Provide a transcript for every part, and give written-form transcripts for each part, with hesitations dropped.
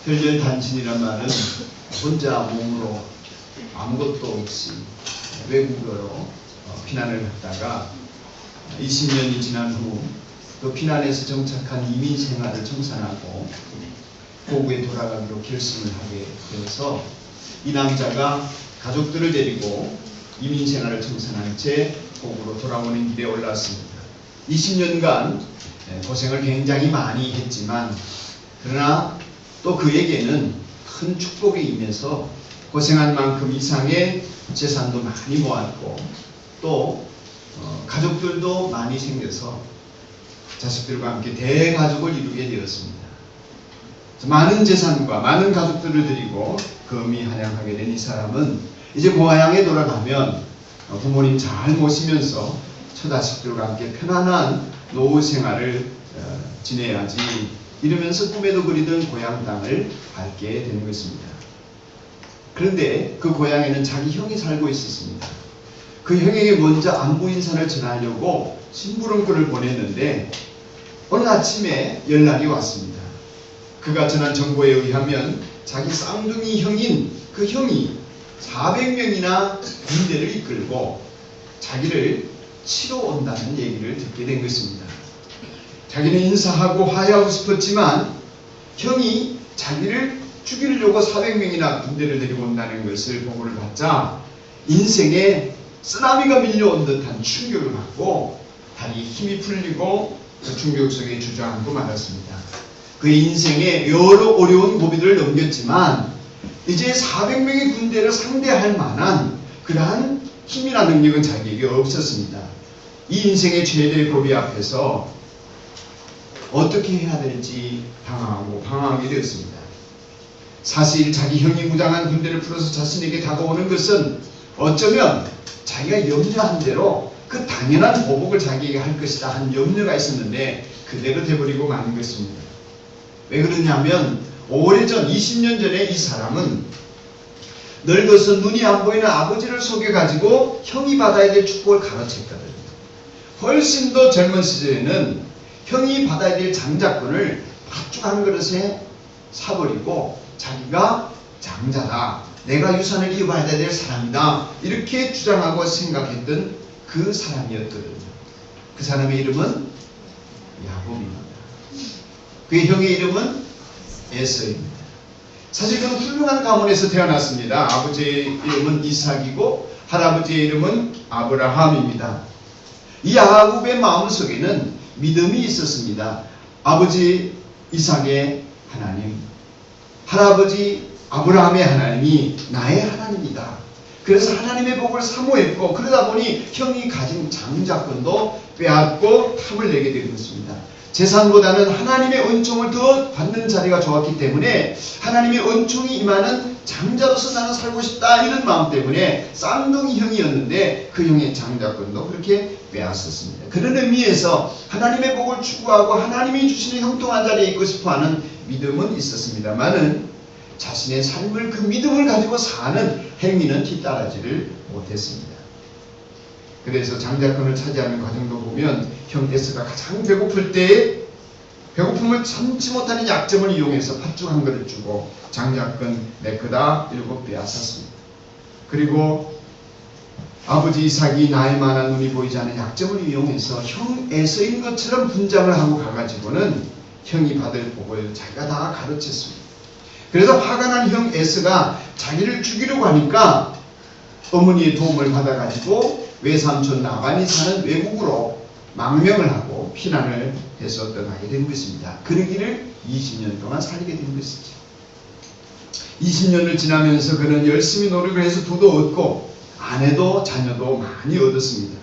혈혈단신이란 말은 혼자 몸으로 아무것도 없이 외국으로 피난을 갔다가 20년이 지난 후 그 피난에서 정착한 이민 생활을 청산하고 고국에 돌아가기로 결심을 하게 되어서 이 남자가 가족들을 데리고 이민 생활을 청산한 채 고국으로 돌아오는 길에 올랐습니다. 20년간 고생을 굉장히 많이 했지만 그러나 또 그에게는 큰 축복이 임해서 고생한 만큼 이상의 재산도 많이 모았고 또 가족들도 많이 생겨서 자식들과 함께 대가족을 이루게 되었습니다. 많은 재산과 많은 가족들을 드리고 금이 한양하게 된 이 사람은 이제 고향에 돌아가면 부모님 잘 모시면서 처자식들과 함께 편안한 노후 생활을 지내야지 이러면서 꿈에도 그리던 고향 땅을 밟게 되는 것입니다. 그런데 그 고향에는 자기 형이 살고 있었습니다. 그 형에게 먼저 안부 인사를 전하려고 심부름꾼을 보냈는데 어느 아침에 연락이 왔습니다. 그가 전한 정보에 의하면 자기 쌍둥이 형인 그 형이 400명이나 군대를 이끌고 자기를 치러 온다는 얘기를 듣게 된 것입니다. 자기는 인사하고 화해하고 싶었지만 형이 자기를 죽이려고 400명이나 군대를 데리고 온다는 것을 보고를 받자 인생에 쓰나미가 밀려온 듯한 충격을 받고 다리 힘이 풀리고 그 충격 속에 주저앉고 말았습니다. 그의 인생에 여러 어려운 고비를 넘겼지만 이제 400명의 군대를 상대할 만한 그러한 힘이나 능력은 자기에게 없었습니다. 이 인생의 최대의 고비 앞에서 어떻게 해야 될지 방황하게 되었습니다. 사실 자기 형이 무장한 군대를 풀어서 자신에게 다가오는 것은 어쩌면 자기가 염려한 대로 그 당연한 보복을 자기에게 할 것이다 한 염려가 있었는데 그대로 돼버리고 마는 것입니다. 왜 그러냐면 오래전 20년 전에 이 사람은 늙어서 눈이 안 보이는 아버지를 속여가지고 형이 받아야 될 축복을 가로챘거든요. 훨씬 더 젊은 시절에는 형이 받아야 될 장자권을 팥죽 한 그릇에 사버리고 자기가 장자다, 내가 유산을 이어받아야 될 사람이다 이렇게 주장하고 생각했던 그 사람이었거든요. 그 사람의 이름은 야곱입니다. 그의 형의 이름은 에서입니다. 사실 그는 훌륭한 가문에서 태어났습니다. 아버지의 이름은 이삭이고 할아버지의 이름은 아브라함입니다. 이 야곱의 마음속에는 믿음이 있었습니다. 아버지 이삭의 하나님, 할아버지 아브라함의 하나님이 나의 하나님이다. 그래서 하나님의 복을 사모했고 그러다 보니 형이 가진 장자권도 빼앗고 탐을 내게 된 것입니다. 재산보다는 하나님의 은총을 더 받는 자리가 좋았기 때문에 하나님의 은총이 임하는 장자로서 나는 살고 싶다 이런 마음 때문에 쌍둥이 형이었는데 그 형의 장자권도 그렇게 빼앗았습니다. 그런 의미에서 하나님의 복을 추구하고 하나님이 주시는 형통한 자리에 있고 싶어하는 믿음은 있었습니다만은 자신의 삶을 그 믿음을 가지고 사는 행위는 뒤따라지를 못했습니다. 그래서 장자권을 차지하는 과정도 보면 형 에스가 가장 배고플 때에 배고픔을 참지 못하는 약점을 이용해서 팥죽 한 그릇 주고 장자권 내 거다 이러고 빼앗았습니다. 그리고 아버지 이삭이 나이 많아 눈이 보이지 않는 약점을 이용해서 형 에서인 것처럼 분장을 하고 가가지고는 형이 받을 복을 자기가 다 가르쳤습니다. 그래서 화가 난 형 에스가 자기를 죽이려고 하니까 어머니의 도움을 받아가지고 외삼촌 라반이 사는 외국으로 망명을 하고 피난을 해서 떠나게 된 것입니다. 그러기를 20년 동안 살게 된 것이죠. 20년을 지나면서 그는 열심히 노력을 해서 부도 얻고 아내도 자녀도 많이 얻었습니다.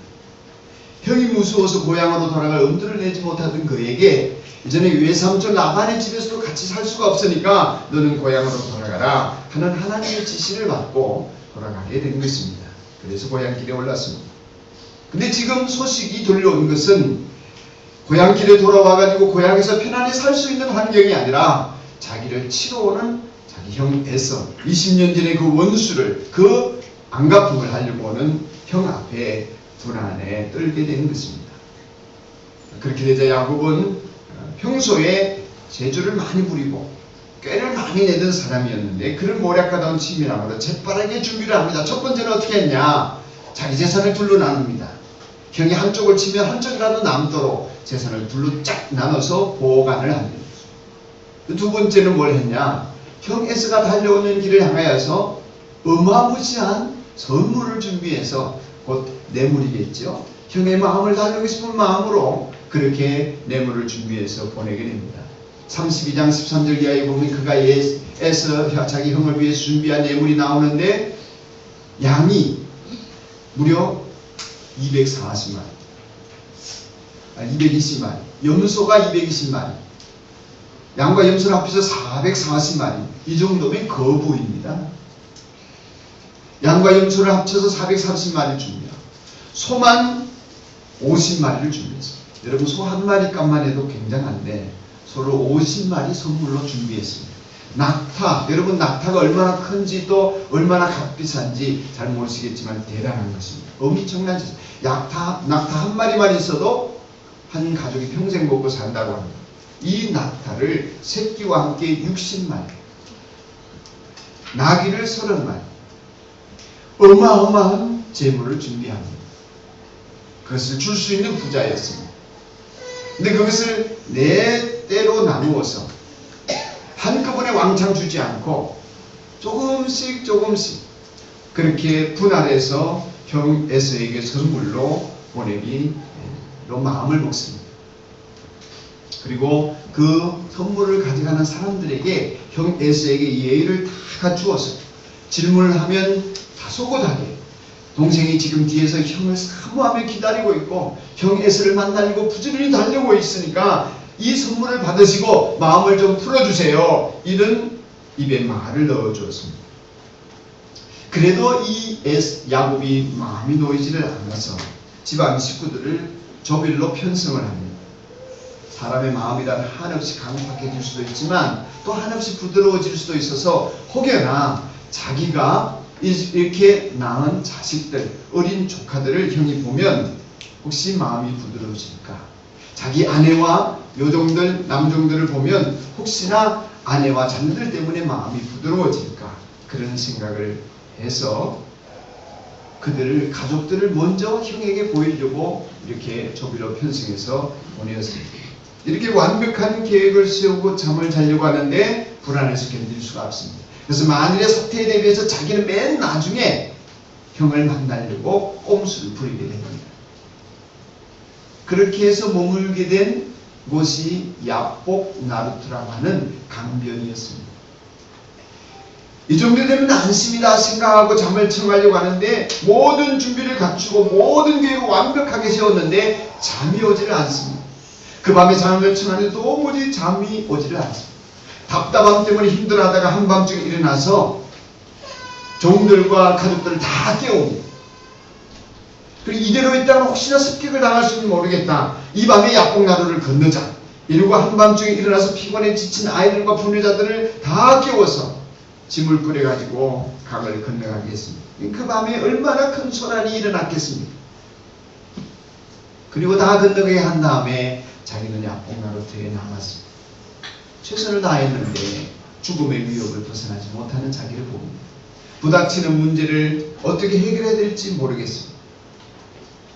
형이 무서워서 고향으로 돌아갈 엄두를 내지 못하던 그에게 이전에 외삼촌 라반의 집에서도 같이 살 수가 없으니까 너는 고향으로 돌아가라 하는 하나님의 지시를 받고 돌아가게 된 것입니다. 그래서 고향길에 올랐습니다. 근데 지금 소식이 들려온 것은 고향길에 돌아와가지고 고향에서 편안히 살 수 있는 환경이 아니라 자기를 치러 오는 자기 형 에서 20년 전에 그 원수를 그 안갚음을 하려고 오는 형 앞에 불안에 떨게 된 것입니다. 그렇게 되자 야곱은 평소에 재주를 많이 부리고 꾀를 많이 내던 사람이었는데 그를 모략하던 치밀함으로 재빠르게 준비를 합니다. 첫 번째는 어떻게 했냐? 자기 재산을 둘로 나눕니다. 형이 한쪽을 치면 한쪽이라도 남도록 재산을 둘로 쫙 나눠서 보관을 합니다. 두 번째는 뭘 했냐? 형 에스가 달려오는 길을 향하여서 어마무시한 선물을 준비해서 곧 뇌물이겠죠. 형의 마음을 달래고 싶은 마음으로 그렇게 뇌물을 준비해서 보내게 됩니다. 32장 13절 이하에 보면 그가 에서 자기 형을 위해서 준비한 뇌물이 나오는데 양이 무려 240마리, 220마리, 염소가 220마리, 양과 염소를 합해서 440마리. 이 정도면 거부입니다. 양과 염소를 합쳐서 440마리를 줍니다. 소만 50마리를 준비했습니다. 여러분, 소 한 마리 값만 해도 굉장한데 소를 50마리 선물로 준비했습니다. 낙타, 여러분 낙타가 얼마나 큰지 또 얼마나 값비싼지 잘 모르시겠지만 대단한 것입니다. 엄청난 짓. 낙타 한 마리만 있어도 한 가족이 평생 먹고 산다고 합니다. 이 낙타를 새끼와 함께 60마리, 나귀를 30마리, 어마어마한 재물을 준비합니다. 그것을 줄 수 있는 부자였습니다. 근데 그것을 네 때로 나누어서 한꺼번에 왕창 주지 않고 조금씩 그렇게 분할해서 형 에서에게 선물로 보내기로 마음을 먹습니다. 그리고 그 선물을 가져가는 사람들에게 형 에서에게 예의를 다 갖추어서 질문을 하면 다소곳하게 동생이 지금 뒤에서 형을 사모하며 기다리고 있고 형 에서를 만나려고 부지런히 달려고 있으니까 이 선물을 받으시고 마음을 좀 풀어주세요. 이런 입에 말을 넣어주었습니다. 그래도 이 야곱이 마음이 놓이지를 않아서 집안 식구들을 조별로 편성을 합니다. 사람의 마음이란 한없이 강팍해질 수도 있지만 또 한없이 부드러워질 수도 있어서 혹여나 자기가 이렇게 낳은 자식들, 어린 조카들을 형이 보면 혹시 마음이 부드러워질까? 자기 아내와 요종들, 남종들을 보면 혹시나 아내와 자녀들 때문에 마음이 부드러워질까? 그런 생각을 해서 그들을, 가족들을 먼저 형에게 보이려고 이렇게 조비로 편성해서 보내었습니다. 이렇게 완벽한 계획을 세우고 잠을 자려고 하는데 불안해서 견딜 수가 없습니다. 그래서 만일의 사태에 대비해서 자기는 맨 나중에 형을 만나려고 꼼수를 부리게 됩니다. 그렇게 해서 머물게 된 곳이 야복 나루트라고 하는 강변이었습니다. 이 정도 되면 안심이다 생각하고 잠을 청하려고 하는데 모든 준비를 갖추고 모든 계획을 완벽하게 세웠는데 잠이 오지를 않습니다. 그 밤에 잠을 청하는데 도무지 잠이 오지를 않습니다. 답답함 때문에 힘들어하다가 한밤중에 일어나서 종들과 가족들을 다 깨웁니다. 그리고 이대로 있다가 혹시나 습격을 당할 수는 모르겠다. 이 밤에 야복나루를 건너자. 이러고 한밤중에 일어나서 피곤해 지친 아이들과 부녀자들을 다 깨워서 짐을 꾸려가지고 강을 건너가게 했습니다. 그 밤에 얼마나 큰 소란이 일어났겠습니까? 그리고 다 건너가게 한 다음에 자기는 야복나루터에 남았습니다. 최선을 다했는데 죽음의 위협을 벗어나지 못하는 자기를 봅니다. 부닥치는 문제를 어떻게 해결해야 될지 모르겠습니다.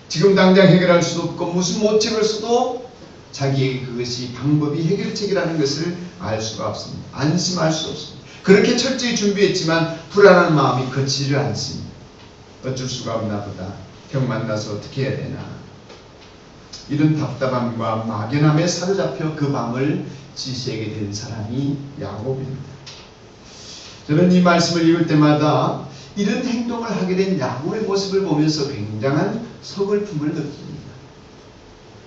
지금 당장 해결할 수도 없고 무슨 모책을 써도 자기에게 그것이 방법이 해결책이라는 것을 알 수가 없습니다. 안심할 수 없습니다. 그렇게 철저히 준비했지만 불안한 마음이 거치지를 않습니다. 어쩔 수가 없나 보다. 형 만나서 어떻게 해야 되나. 이런 답답함과 막연함에 사로잡혀 그 밤을 지새게 된 사람이 야곱입니다. 저는 이 말씀을 읽을 때마다 이런 행동을 하게 된 야곱의 모습을 보면서 굉장한 서글픔을 느낍니다.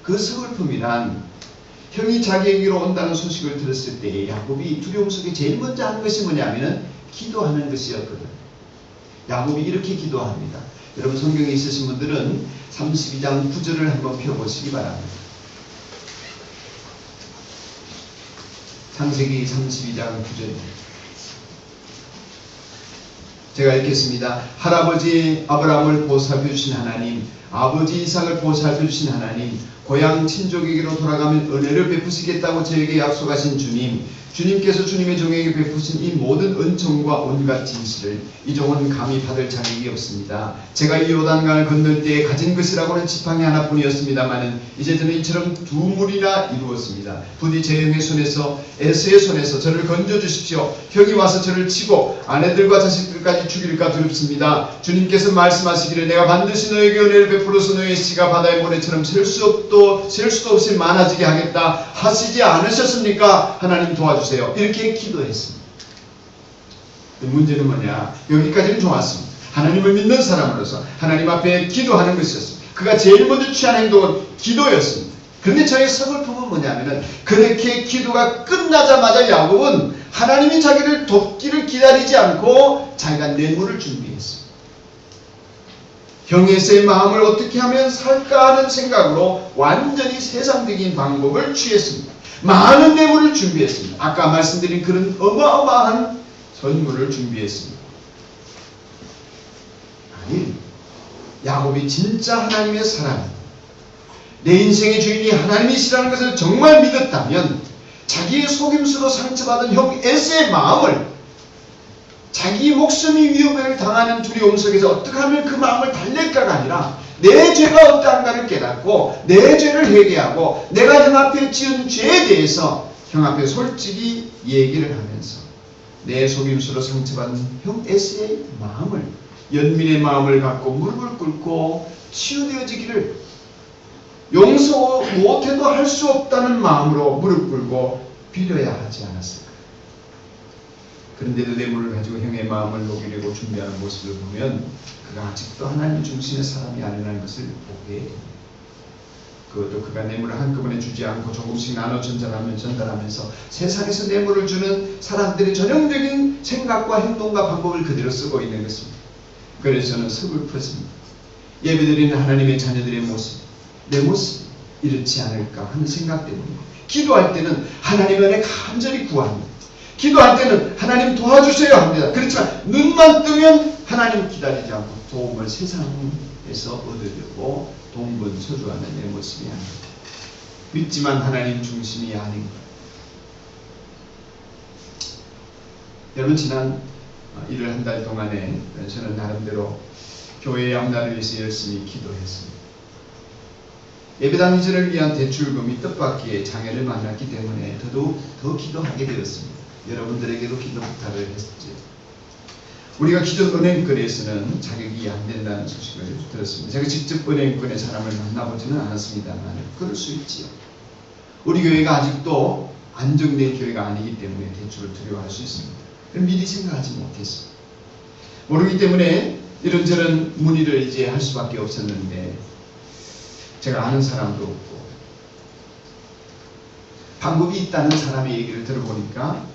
그 서글픔이란 형이 자기에게로 온다는 소식을 들었을 때 야곱이 두려움 속에 제일 먼저 한 것이 뭐냐면 기도하는 것이었거든요. 야곱이 이렇게 기도합니다. 여러분 성경에 있으신 분들은 32장 9절을 한번 펴보시기 바랍니다. 창세기 32장 9절입니다. 제가 읽겠습니다. 할아버지 아브라함을 보살펴주신 하나님, 아버지 이삭을 보살펴주신 하나님, 고향 친족에게로 돌아가면 은혜를 베푸시겠다고 저에게 약속하신 주님, 주님께서 주님의 종에게 베푸신 이 모든 은총과 온갖 진실을 이 종은 감히 받을 자격이 없습니다. 제가 이 요단강을 건널 때에 가진 것이라고는 지팡이 하나뿐이었습니다마는 이제 저는 이처럼 두 물이나 이루었습니다. 부디 제 형의 손에서 에스의 손에서 저를 건져주십시오. 형이 와서 저를 치고 아내들과 자식들까지 죽일까 두렵습니다. 주님께서 말씀하시기를 내가 반드시 너에게 은혜를 베풀어서 너의 씨가 바다의 모래처럼 셀 수도 없이 많아지게 하겠다 하시지 않으셨습니까? 하나님 도와주세요. 이렇게 기도했습니다. 문제는 뭐냐? 여기까지는 좋았습니다. 하나님을 믿는 사람으로서 하나님 앞에 기도하는 것이었습니다. 그가 제일 먼저 취한 행동은 기도였습니다. 그런데 저의 서글픔은 뭐냐면은 그렇게 기도가 끝나자마자 야곱은 하나님이 자기를 돕기를 기다리지 않고 자기가 뇌물을 준비했습니다. 형에서의 마음을 어떻게 하면 살까 하는 생각으로 완전히 세상적인 방법을 취했습니다. 많은 뇌물을 준비했습니다. 아까 말씀드린 그런 어마어마한 선물을 준비했습니다. 아니, 야곱이 진짜 하나님의 사람, 내 인생의 주인이 하나님이시라는 것을 정말 믿었다면 자기의 속임수로 상처받은 형 에서의 마음을 자기 목숨이 위협을 당하는 두려움 속에서 어떻게 하면 그 마음을 달랠까가 아니라 내 죄가 어떠한가를 깨닫고 내 죄를 회개하고 내가 형 앞에 지은 죄에 대해서 형 앞에 솔직히 얘기를 하면서 내 속임수로 상처받은 형 에서의 마음을 연민의 마음을 갖고 무릎을 꿇고 치유되어지기를 용서 못해도 할 수 없다는 마음으로 무릎 꿇고 빌어야 하지 않았을까. 그런데도 뇌물을 가지고 형의 마음을 녹이려고 준비하는 모습을 보면 그가 아직도 하나님 중심의 사람이 아니라는 것을 보게 됩니다. 그것도 그가 뇌물을 한꺼번에 주지 않고 조금씩 나눠 전달하면서 세상에서 뇌물을 주는 사람들의 전형적인 생각과 행동과 방법을 그대로 쓰고 있는 것입니다. 그래서 저는 서글퍼집니다. 예배드리는 하나님의 자녀들의 모습, 내 모습 이렇지 않을까 하는 생각 때문입니다. 기도할 때는 하나님 안에 간절히 구합니다. 기도할 때는 하나님 도와주세요 합니다. 그렇지만 눈만 뜨면 하나님 기다리지 않고 도움을 세상에서 얻으려고 동분서주하는 내 모습이 아닙니다. 믿지만 하나님 중심이 아닌 것. 여러분 지난 1월 한 달 동안에 저는 나름대로 교회의 앞날을 위해서 열심히 기도했습니다. 예배당 이전을 위한 대출금이 뜻밖의 장애를 만났기 때문에 더더욱 더 기도하게 되었습니다. 여러분들에게도 기도 부탁을 했죠. 우리가 기존 은행권에서는 자격이 안 된다는 소식을 들었습니다. 제가 직접 은행권의 사람을 만나보지는 않았습니다만 그럴 수 있지요. 우리 교회가 아직도 안정된 교회가 아니기 때문에 대출을 두려워할 수 있습니다. 그럼 미리 생각하지 못했습니다. 모르기 때문에 이런저런 문의를 이제 할 수밖에 없었는데 제가 아는 사람도 없고 방법이 있다는 사람의 얘기를 들어보니까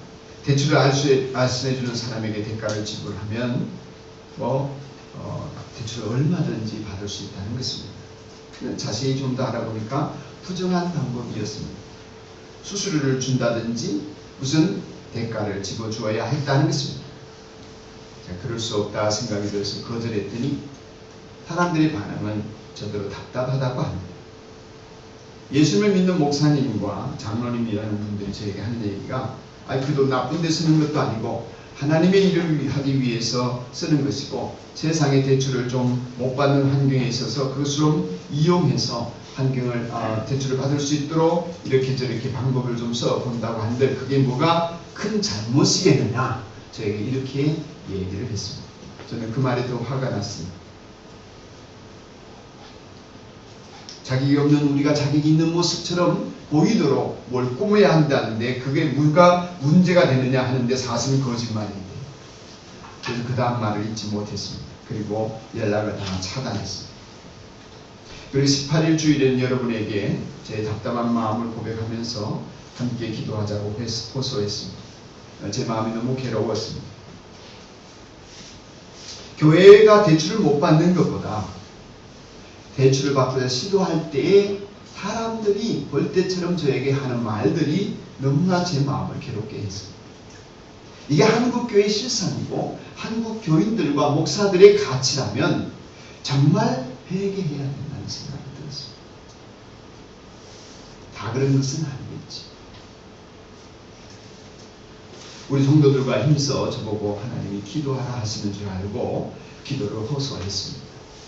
대출을 알선해주는 사람에게 대가를 지불하면 대출을 얼마든지 받을 수 있다는 것입니다. 자세히 좀 더 알아보니까 부정한 방법이었습니다. 수수료를 준다든지 무슨 대가를 집어주어야 했다는 것입니다. 그럴 수 없다 생각이 들어서 거절했더니 사람들의 반응은 저대로 답답하다고 합니다. 예수님을 믿는 목사님과 장로님이라는 분들이 저에게 하는 얘기가 그 돈 나쁜 데 쓰는 것도 아니고 하나님의 일을 하기 위해서 쓰는 것이고 세상의 대출을 좀 못 받는 환경에 있어서 그것을 좀 이용해서 대출을 받을 수 있도록 이렇게 저렇게 방법을 좀 써본다고 하는데 그게 뭐가 큰 잘못이겠느냐 저에게 이렇게 얘기를 했습니다. 저는 그 말에 더 화가 났습니다. 자격이 없는 우리가 자격이 있는 모습처럼 보이도록 뭘 꾸며야 한다는데 그게 뭐가 문제가 되느냐 하는데 사실은 거짓말입니다. 그래서 그 다음 말을 잊지 못했습니다. 그리고 연락을 다 차단했습니다. 그리고 18일 주일에는 여러분에게 제 답답한 마음을 고백하면서 함께 기도하자고 호소했습니다. 제 마음이 너무 괴로웠습니다. 교회가 대출을 못 받는 것보다 대출을 받고자 시도할 때에 사람들이 볼 때처럼 저에게 하는 말들이 너무나 제 마음을 괴롭게 했습니다. 이게 한국교회의 실상이고 한국 교인들과 목사들의 가치라면 정말 회개해야 된다는 생각이 들었습니다. 다 그런 것은 아니겠지. 우리 성도들과 힘써 저보고 하나님이 기도하라 하시는 줄 알고 기도를 호소했습니다.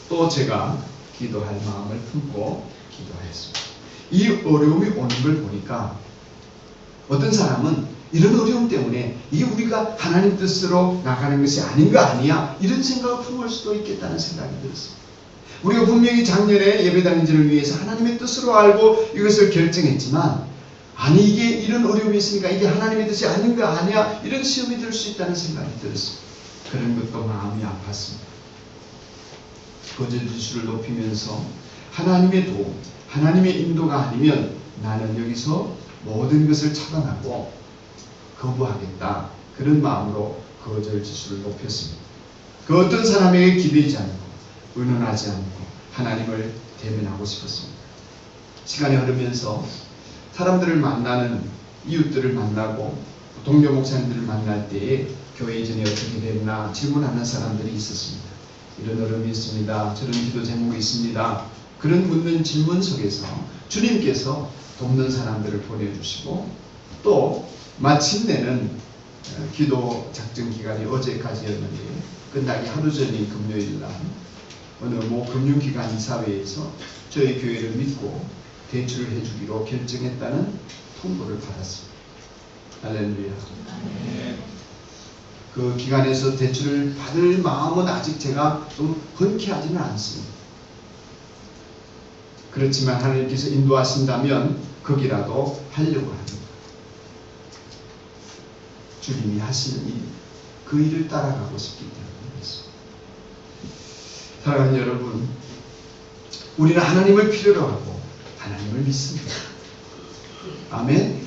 또 제가 기도할 마음을 품고 기도하였습니다. 이 어려움이 오는 걸 보니까 어떤 사람은 이런 어려움 때문에 이게 우리가 하나님 뜻으로 나가는 것이 아닌 거 아니야? 이런 생각을 품을 수도 있겠다는 생각이 들었습니다. 우리가 분명히 작년에 예배당인들을 위해서 하나님의 뜻으로 알고 이것을 결정했지만 아니 이게 이런 어려움이 있으니까 이게 하나님의 뜻이 아닌 거 아니야? 이런 시험이 들 수 있다는 생각이 들었습니다. 그런 것도 마음이 아팠습니다. 거짓지수를 높이면서 하나님의 도움, 하나님의 인도가 아니면 나는 여기서 모든 것을 차단하고 거부하겠다. 그런 마음으로 거짓지수를 높였습니다. 그 어떤 사람에게 기대지 않고 의논하지 않고 하나님을 대면하고 싶었습니다. 시간이 흐르면서 사람들을 만나는 이웃들을 만나고 동료 목사님들을 만날 때에 교회 이전에 어떻게 됐나 질문하는 사람들이 있었습니다. 이런 어려움이 있습니다. 저런 기도 제목이 있습니다. 그런 묻는 질문 속에서 주님께서 돕는 사람들을 보내주시고 또 마침내는 기도 작전 기간이 어제까지였는데 끝나기 하루 전인 금요일날 어느 금융기관 이사회에서 저희 교회를 믿고 대출을 해주기로 결정했다는 통보를 받았습니다. 할렐루야. 그 기관에서 대출을 받을 마음은 아직 제가 좀 흔쾌하지는 않습니다. 그렇지만 하나님께서 인도하신다면 거기라도 하려고 합니다. 주님이 하시는 일, 그 일을 따라가고 싶기 때문입니다. 사랑하는 여러분, 우리는 하나님을 필요로 하고 하나님을 믿습니다. 아멘.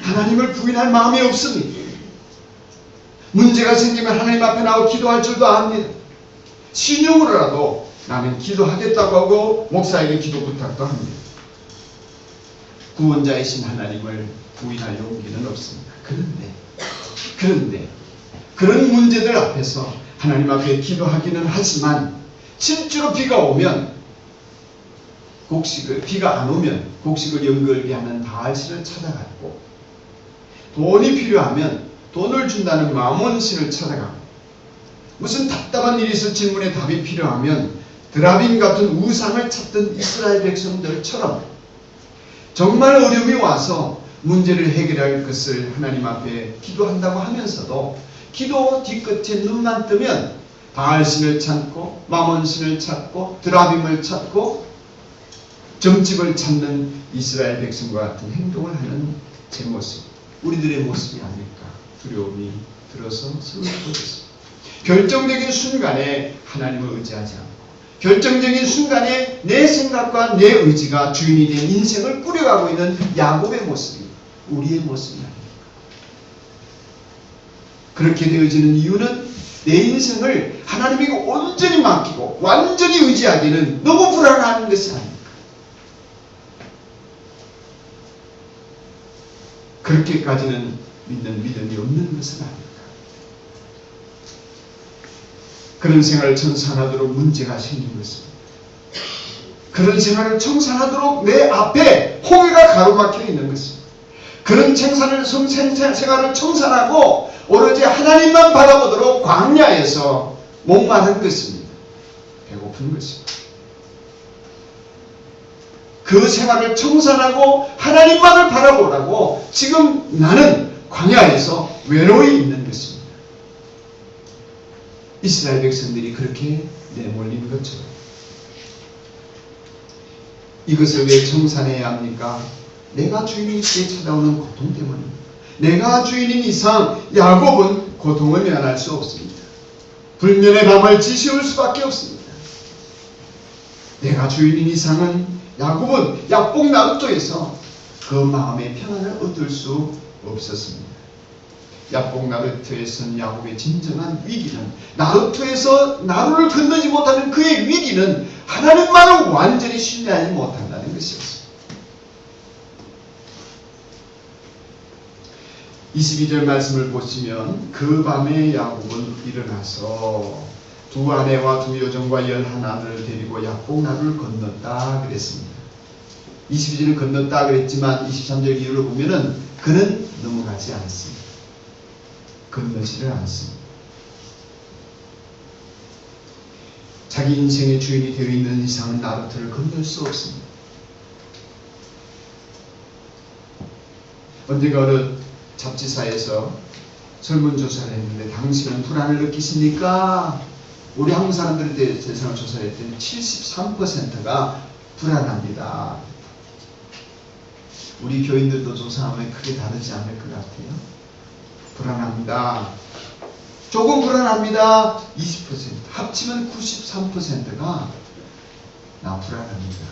하나님을 부인할 마음이 없습니다. 문제가 생기면 하나님 앞에 나와 기도할 줄도 압니다. 신용으로라도 나는 기도하겠다고 하고 목사에게 기도 부탁도 합니다. 구원자이신 하나님을 부인할 용기는 없습니다. 그런데 그런 문제들 앞에서 하나님 앞에 기도하기는 하지만 실제로 비가 오면 비가 안 오면 곡식을 연결게 하는 바알신을 찾아갔고 돈이 필요하면 돈을 준다는 마몬신을 찾아가고 무슨 답답한 일이 있어 질문에 답이 필요하면 드라빔 같은 우상을 찾던 이스라엘 백성들처럼 정말 어려움이 와서 문제를 해결할 것을 하나님 앞에 기도한다고 하면서도 기도 뒤끝에 눈만 뜨면 바알신을 찾고 마몬신을 찾고 드라빔을 찾고 점집을 찾는 이스라엘 백성과 같은 행동을 하는 제 모습, 우리들의 모습이 아닐까 두려움이 들어서 슬퍼졌습니다. 결정적인 순간에 하나님을 의지하지 않고 결정적인 순간에 내 생각과 내 의지가 주인이 된 인생을 꾸려가고 있는 야곱의 모습이 우리의 모습이 아닙니까? 그렇게 되어지는 이유는 내 인생을 하나님에게 온전히 맡기고 완전히 의지하기는 너무 불안한 것이 아닙니까? 그렇게까지는 믿는 믿음이 없는 것은 아닙니까? 그런 생활을 청산하도록 문제가 생긴 것입니다. 그런 생활을 청산하도록 내 앞에 홍해가 가로막혀 있는 것입니다. 그런 생활을 청산하고 오로지 하나님만 바라보도록 광야에서 목마른 것입니다. 배고픈 것입니다. 그 생활을 청산하고 하나님만을 바라보라고 지금 나는 광야에서 외로이 있는 것입니다. 이스라엘 백성들이 그렇게 내몰린 것처럼 이것을 왜 청산해야 합니까? 내가 주인인 때에 찾아오는 고통 때문입니다. 내가 주인인 이상 야곱은 고통을 면할 수 없습니다. 불면의 밤을 지새울 수밖에 없습니다. 내가 주인인 이상은 야곱은 야복 나루터에서 그 마음의 평안을 얻을 수 없었습니다. 야복 나루터에서는 야곱의 진정한 위기는 나루터에서 나루를 건너지 못하는 그의 위기는 하나님만을 완전히 신뢰하지 못한다는 것이었습니다. 22절 말씀을 보시면 그 밤에 야곱은 일어나서 두 아내와 두 여종과 11아들을 데리고 야복 나루를 건넜다 그랬습니다. 22절을 건넜다 그랬지만 23절 이후를 보면은 그는 넘어가지 않습니다. 건너지를 않습니다. 자기 인생의 주인이 되어 있는 이상은 나루터를 건널 수 없습니다. 언젠가 어느 잡지사에서 설문조사를 했는데 당신은 불안을 느끼십니까? 우리 한국 사람들에 대해서 조사를 했더니 73%가 불안합니다. 우리 교인들도 조사하면 크게 다르지 않을 것 같아요. 불안합니다. 조금 불안합니다. 20%. 합치면 93%가 나 불안합니다.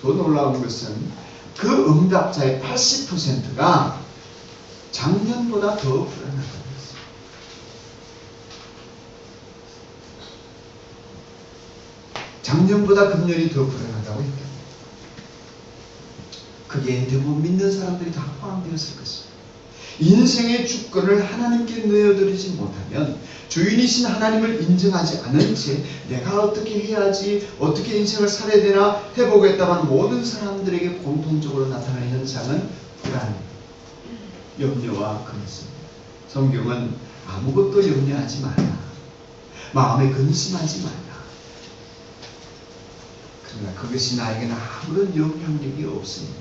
더 놀라운 것은 그 응답자의 80%가 작년보다 더 불안하다는 것입니다. 작년보다 금년이 더 불안하다고 했다. 그게 대부분 믿는 사람들이 다 포함되었을 것입니다. 인생의 주권을 하나님께 내어드리지 못하면 주인이신 하나님을 인정하지 않은 채 내가 어떻게 해야지, 어떻게 인생을 살아야 되나 해보겠다만 모든 사람들에게 공통적으로 나타나는 현상은 불안, 염려와 근심입니다. 성경은 아무것도 염려하지 마라, 마음에 근심하지 마라. 그러나 그것이 나에게는 아무런 영향력이 없습니다.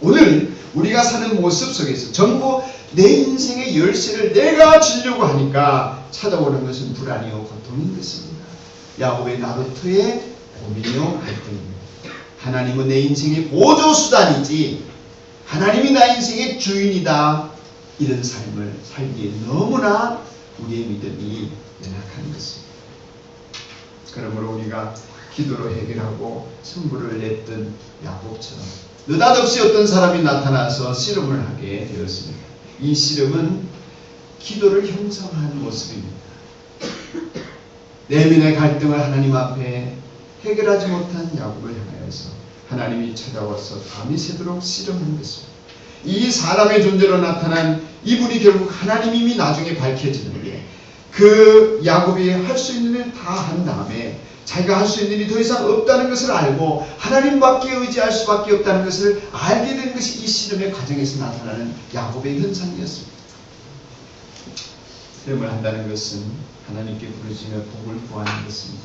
오늘 우리가 사는 모습 속에서 전부 내 인생의 열쇠를 내가 주려고 하니까 찾아오는 것은 불안이요 고통인 것입니다. 야곱의 나루터의 고민이요 갈등입니다. 하나님은 내 인생의 보조수단이지 하나님이 나 인생의 주인이다. 이런 삶을 살기에 너무나 우리의 믿음이 연약한 것입니다. 그러므로 우리가 기도로 해결하고 승부를 냈던 야곱처럼 느닷없이 어떤 사람이 나타나서 씨름을 하게 되었습니다. 이 씨름은 기도를 형성한 모습입니다. 내면의 갈등을 하나님 앞에 해결하지 못한 야곱을 향하여서 하나님이 찾아와서 밤이 새도록 씨름한 것입니다. 이 사람의 존재로 나타난 이분이 결국 하나님임이 나중에 밝혀지는데 그 야곱이 할 수 있는 일 다 한 다음에 자기가 할 수 있는 일이 더 이상 없다는 것을 알고 하나님밖에 의지할 수밖에 없다는 것을 알게 된 것이 이 씨름의 과정에서 나타나는 야곱의 현상이었습니다. 씨름을 한다는 것은 하나님께 부르짖며 복을 구하는 것입니다.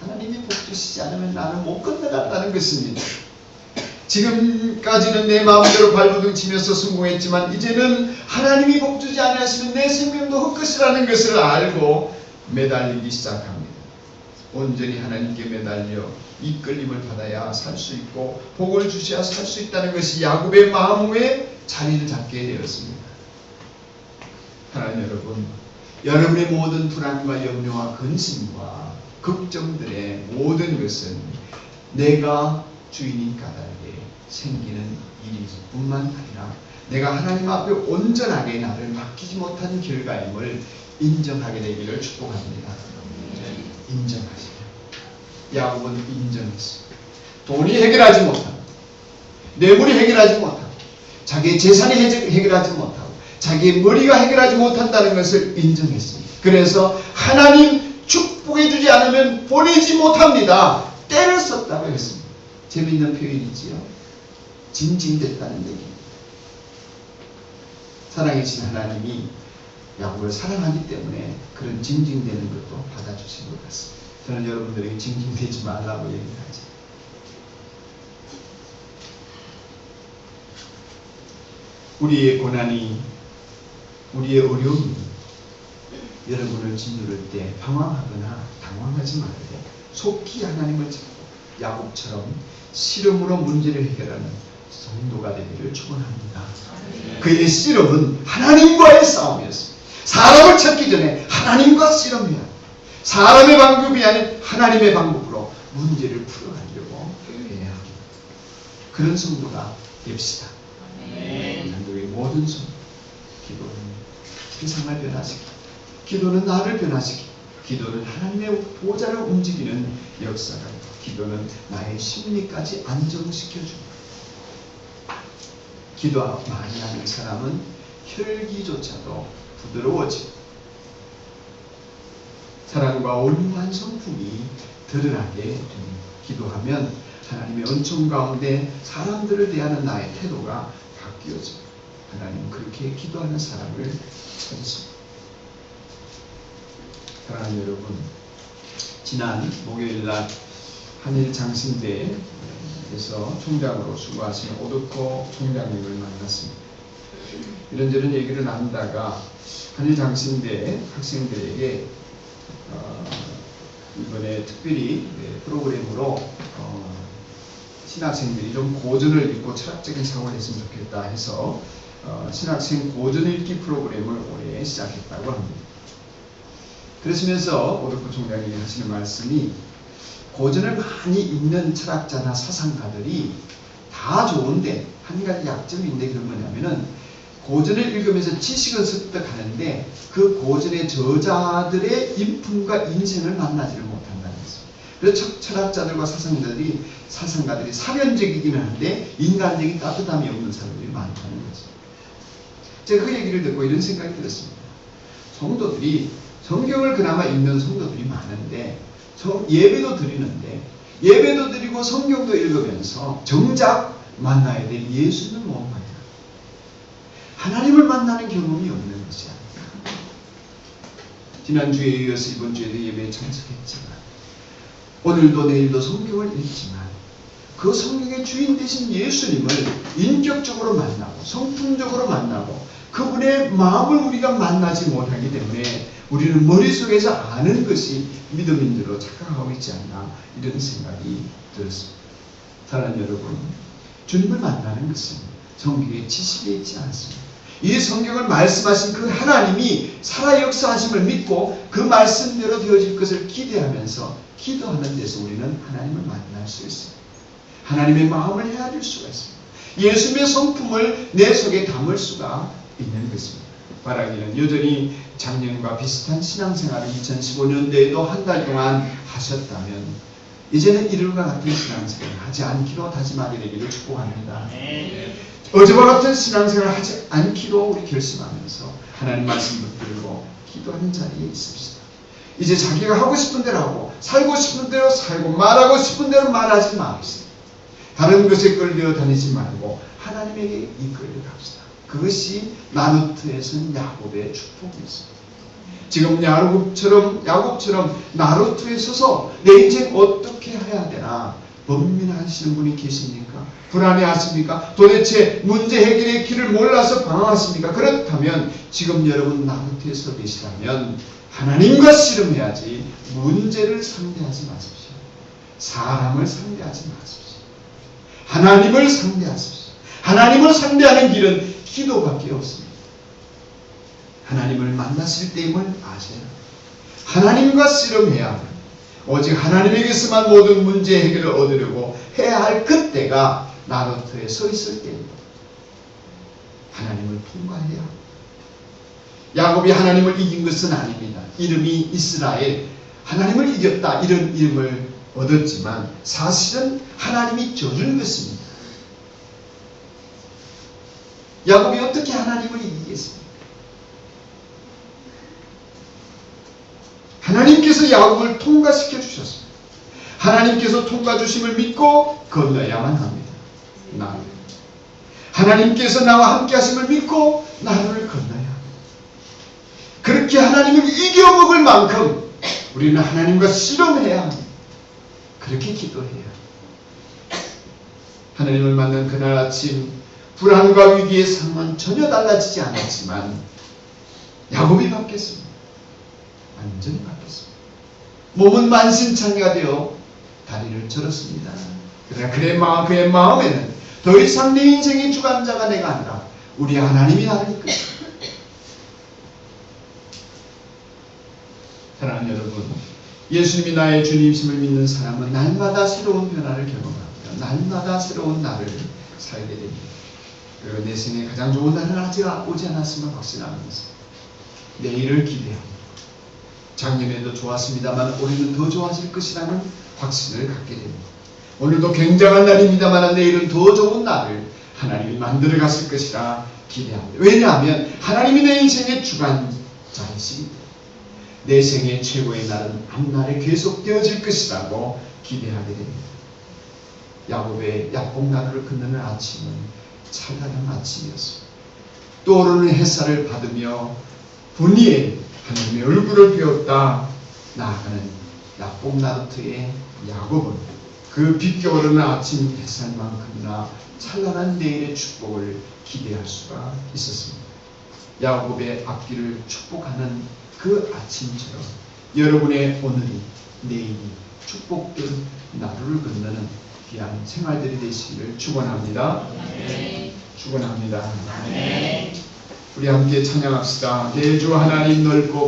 하나님이 복 주시지 않으면 나는 못 건너간다는 것입니다. 지금까지는 내 마음대로 발버둥 치면서 성공했지만 이제는 하나님이 복 주지 않으시면 내 생명도 헛것이라는 것을 알고 매달리기 시작합니다. 온전히 하나님께 매달려 이끌림을 받아야 살 수 있고 복을 주셔야 살 수 있다는 것이 야곱의 마음에 자리를 잡게 되었습니다. 하나님 여러분, 여러분의 모든 불안과 염려와 근심과 걱정들의 모든 것은 내가 주인인 까닭에 생기는 일일 뿐만 아니라 내가 하나님 앞에 온전하게 나를 맡기지 못한 결과임을 인정하게 되기를 축복합니다. 인정하시죠. 야곱은 인정했습니다. 돈이 해결하지 못하고 뇌물이 해결하지 못하고 자기의 재산이 해결하지 못하고 자기의 머리가 해결하지 못한다는 것을 인정했습니다. 그래서 하나님 축복해 주지 않으면 보내지 못합니다. 때를 썼다고 했습니다. 재미있는 표현이지요. 징징댔다는 얘기입니다. 사랑이신 하나님이 야곱을 사랑하기 때문에 그런 징징대는 것도 받아주신 것 같습니다. 저는 여러분들에게 징징대지 말라고 얘기하죠. 우리의 고난이, 우리의 어려움이 여러분을 짓누를 때 방황하거나 당황하지 말고 속히 하나님을 찾고 야곱처럼 씨름으로 문제를 해결하는 성도가 되기를 축원합니다. 그의 씨름은 하나님과의 싸움이었습니다. 사람을 찾기 전에 하나님과 씨름해야 합니다. 사람의 방법이 아닌 하나님의 방법으로 문제를 풀어가려고 해야 합니다. 그런 성도가 됩시다. 한국의 모든 성도, 기도는 세상을 변화시키고 기도는 나를 많이시키고 기도는 하나님의 보좌를 움직이는 역사가 있고 기도는 나의 심리까지 안정시켜줍니다. 기도 많이 하는 사람은 혈기조차도 부드러워지고 사랑과 온유한 성품이 드러나게 됩니다. 기도하면 하나님의 은총 가운데 사람들을 대하는 나의 태도가 바뀌어집니다. 하나님은 그렇게 기도하는 사람을 찾으십니다. 사랑하는 여러분, 지난 목요일날 한일 장신대에서 총장으로 수고하시는 오덕호 총장님을 만났습니다. 이런저런 얘기를 나누다가 한일 장신대 학생들에게 이번에 특별히 프로그램으로 신학생들이 좀 고전을 읽고 철학적인 사고를 했으면 좋겠다 해서 신학생 고전 읽기 프로그램을 올해 시작했다고 합니다. 그러시면서 오덕호 총장님이 하시는 말씀이 고전을 많이 읽는 철학자나 사상가들이 다 좋은데 한 가지 약점이 있는데 그건 뭐냐면은 고전을 읽으면서 지식을 습득하는데 그 고전의 저자들의 인품과 인생을 만나지를 못한다는 것입니다. 그래서 철학자들과 사상가들이 사변적이기는 한데 인간적인 따뜻함이 없는 사람들이 많다는 거죠. 제가 그 얘기를 듣고 이런 생각이 들었습니다. 성도들이 성경을 그나마 읽는 성도들이 많은데 예배도 드리는데 예배도 드리고 성경도 읽으면서 정작 만나야 될 예수는 뭔가요? 하나님을 만나는 경험이 없는 것이 아닐까. 지난주에 이어서 이번 주에도 예배에 참석했지만 오늘도 내일도 성경을 읽지만 그 성경의 주인 되신 예수님을 인격적으로 만나고 성품적으로 만나고 그분의 마음을 우리가 만나지 못하기 때문에 우리는 머릿속에서 아는 것이 믿음인 줄로 착각하고 있지 않나 이런 생각이 들었습니다. 사랑하는 여러분, 주님을 만나는 것은 성경의 지식에 있지 않습니다. 이 성경을 말씀하신 그 하나님이 살아 역사하심을 믿고 그 말씀대로 되어질 것을 기대하면서 기도하는 데서 우리는 하나님을 만날 수 있습니다. 하나님의 마음을 헤아릴 수가 있습니다. 예수님의 성품을 내 속에 담을 수가 있는 것입니다. 바라기는 여전히 작년과 비슷한 신앙생활을 2015년도에도 한 달 동안 하셨다면 이제는 이들과 같은 신앙생활을 하지 않기로 다짐하게 되기를 축복합니다. 어제와 같은 신앙생활을 하지 않기로 우리 결심하면서 하나님 말씀 붙들고 기도하는 자리에 있읍시다. 이제 자기가 하고 싶은 대로 하고 살고 싶은 대로 살고 말하고 싶은 대로 말하지 맙시다. 다른 것에 끌려 다니지 말고 하나님에게 이끌려 갑시다. 그것이 나루트에서는 야곱의 축복이었습니다. 지금 야곱처럼 나루트에 서서 내 인생 어떻게 해야 되나 고민하시는 분이 계십니까? 불안해하십니까? 도대체 문제 해결의 길을 몰라서 방황하십니까? 그렇다면 지금 여러분 나루트에 서 계시다면 하나님과 씨름해야지 문제를 상대하지 마십시오. 사람을 상대하지 마십시오. 하나님을 상대하십시오. 하나님을 상대하는 길은 기도밖에 없습니다. 하나님을 만났을 때임을 아셔야 합니다. 하나님과 씨름해야 합니다. 오직 하나님에게서만 모든 문제 해결을 얻으려고 해야 할 그때가 나루트에 서 있을 때입니다. 하나님을 통과해야 합니다. 야곱이 하나님을 이긴 것은 아닙니다. 이름이 이스라엘, 하나님을 이겼다 이런 이름을 얻었지만 사실은 하나님이 져준 것입니다. 야곱이 어떻게 하나님을 이기겠습니까? 하나님께서 야곱을 통과시켜 주셨습니다. 하나님께서 통과 주심을 믿고 건너야만 합니다. 나를. 하나님께서 나와 함께 하심을 믿고 나를 건너야 합니다. 그렇게 하나님을 이겨먹을 만큼 우리는 하나님과 씨름해야 합니다. 그렇게 기도해야 합니다. 하나님을 만난 그날 아침 불안과 위기의 상황은 전혀 달라지지 않았지만 야곱이 바뀌었습니다. 완전히 바뀌었습니다. 몸은 만신창이가 되어 다리를 절었습니다. 그러나 그의 마음에는 더 이상 내 인생의 주관자가 내가 아니라 우리 하나님이 나를 이끌었습니다. 사랑하는 여러분, 예수님이 나의 주님이심을 믿는 사람은 날마다 새로운 변화를 경험합니다. 날마다 새로운 날을 살게 됩니다. 그리고 내 생에 가장 좋은 날은 아직 오지 않았음을 확신하면서 내일을 기대합니다. 작년에도 좋았습니다만 올해는 더 좋아질 것이라는 확신을 갖게 됩니다. 오늘도 굉장한 날입니다만 내일은 더 좋은 날을 하나님이 만들어 가실 것이라 기대합니다. 왜냐하면 하나님이 내 인생의 주관자이시기 때문에 내 생의 최고의 날은 앞날에 계속되어질 것이라고 기대하게 됩니다. 야곱의 약봉나루를 건너는 아침은 찬란한 아침이었습니다. 떠오르는 햇살을 받으며 분이에 하나님의 얼굴을 배웠다 나아가는 야곱 나루터의 야곱은 그 빛겨오르는 아침 햇살만큼이나 찬란한 내일의 축복을 기대할 수가 있었습니다. 야곱의 앞길을 축복하는 그 아침처럼 여러분의 오늘이 내일이 축복된 나루를 건너는 귀한 생활들이 되시기를 축원합니다. 축원합니다. 우리 함께 찬양합시다. 내 주 하나님 넓고